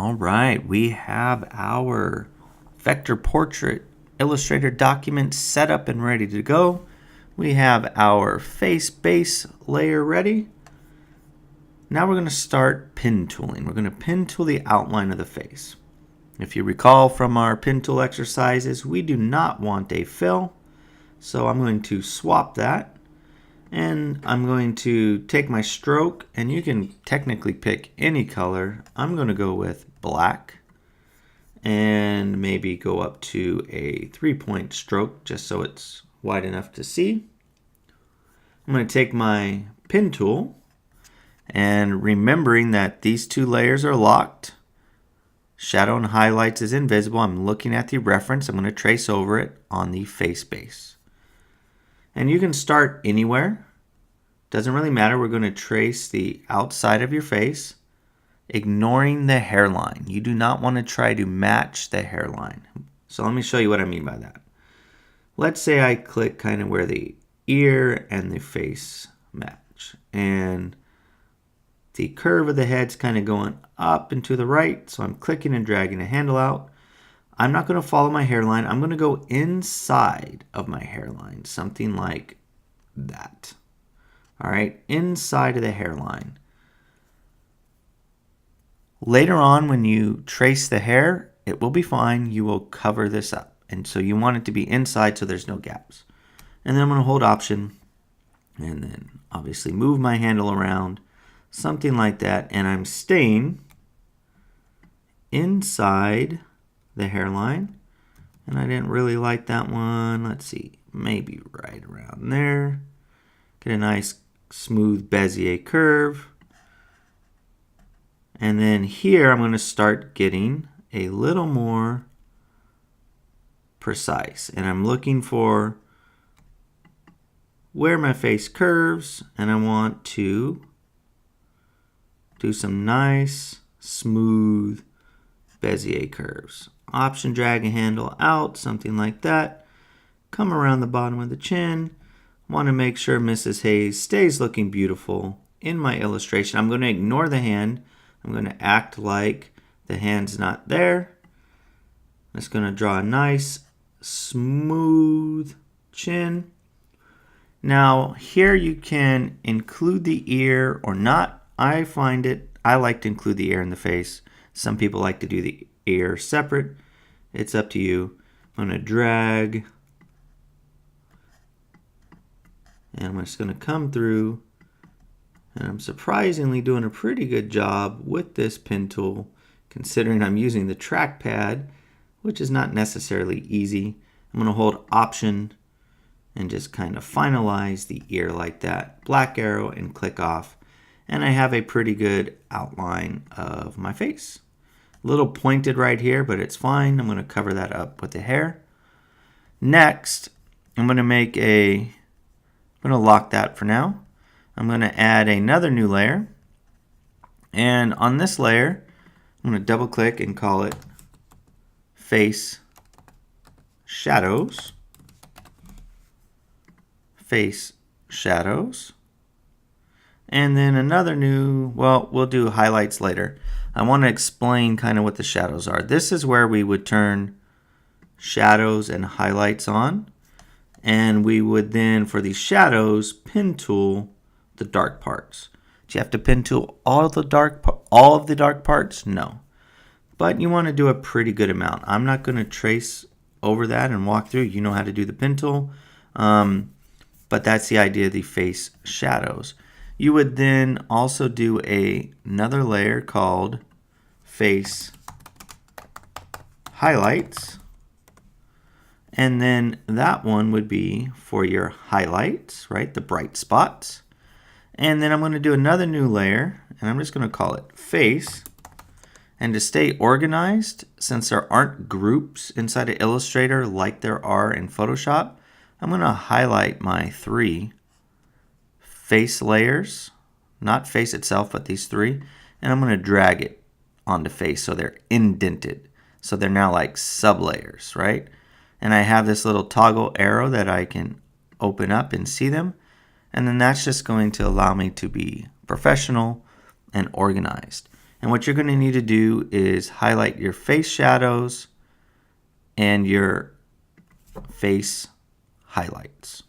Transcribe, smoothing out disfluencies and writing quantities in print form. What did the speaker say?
All right, we have our vector portrait Illustrator document set up and ready to go. We have our face base layer ready. Now we're going to start pen tooling. We're going to pen tool the outline of the face. If you recall from our pen tool exercises, we do not want a fill. So I'm going to swap that. And I'm going to take my stroke, and you can technically pick any color. I'm going to go with black and maybe go up to a 3-point stroke just so it's wide enough to see. I'm going to take my pen tool, and remembering that these two layers are locked, shadow and highlights is invisible. I'm looking at the reference. I'm going to trace over it on the face base. And you can start anywhere. Doesn't really matter. We're going to trace the outside of your face, ignoring the hairline. You do not want to try to match the hairline. So let me show you what I mean by that. Let's say I click kind of where the ear and the face match. And the curve of the head's kind of going up and to the right. So I'm clicking and dragging a handle out. I'm not going to follow my hairline. I'm going to go inside of my hairline, something like that. All right, inside of the hairline. Later on, when you trace the hair, it will be fine. You will cover this up. And so you want it to be inside so there's no gaps. And then I'm going to hold Option and then obviously move my handle around, something like that. And I'm staying inside the hairline. And I didn't really like that one. Let's see, maybe right around there. Get a nice smooth Bezier curve. And then here I'm going to start getting a little more precise. And I'm looking for where my face curves, and I want to do some nice smooth Bezier curves. Option, drag a handle out, something like that. Come around the bottom of the chin. Want to make sure Mrs. Hayes stays looking beautiful in my illustration. I'm going to ignore the hand. I'm going to act like the hand's not there. I'm just going to draw a nice smooth chin. Now here you can include the ear or not. I like to include the ear in the face. Some people like to do the ear separate. It's up to you. I'm going to drag. And I'm just going to come through, and I'm surprisingly doing a pretty good job with this pen tool, considering I'm using the trackpad, which is not necessarily easy. I'm going to hold Option and just kind of finalize the ear like that. Black arrow and click off. And I have a pretty good outline of my face. A little pointed right here, but it's fine. I'm going to cover that up with the hair. Next, I'm going to lock that for now. I'm going to add another new layer. And on this layer, I'm going to double click and call it Face Shadows. Face Shadows. And then another new, well, we'll do highlights later. I want to explain kind of what the shadows are. This is where we would turn shadows and highlights on. And we would then, for the shadows, pen tool the dark parts. Do you have to pen tool all of the dark parts? No. But you want to do a pretty good amount. I'm not going to trace over that and walk through. You know how to do the pen tool. But that's the idea of the face shadows. You would then also do another layer called Face Highlights. And then that one would be for your highlights, right? The bright spots. And then I'm going to do another new layer, and I'm just going to call it Face. And to stay organized, since there aren't groups inside of Illustrator like there are in Photoshop, I'm going to highlight my 3 face layers, not face itself, but these 3, and I'm going to drag it onto face so they're indented. So they're now like sub-layers, right? And I have this little toggle arrow that I can open up and see them. And then that's just going to allow me to be professional and organized. And what you're going to need to do is highlight your face shadows and your face highlights.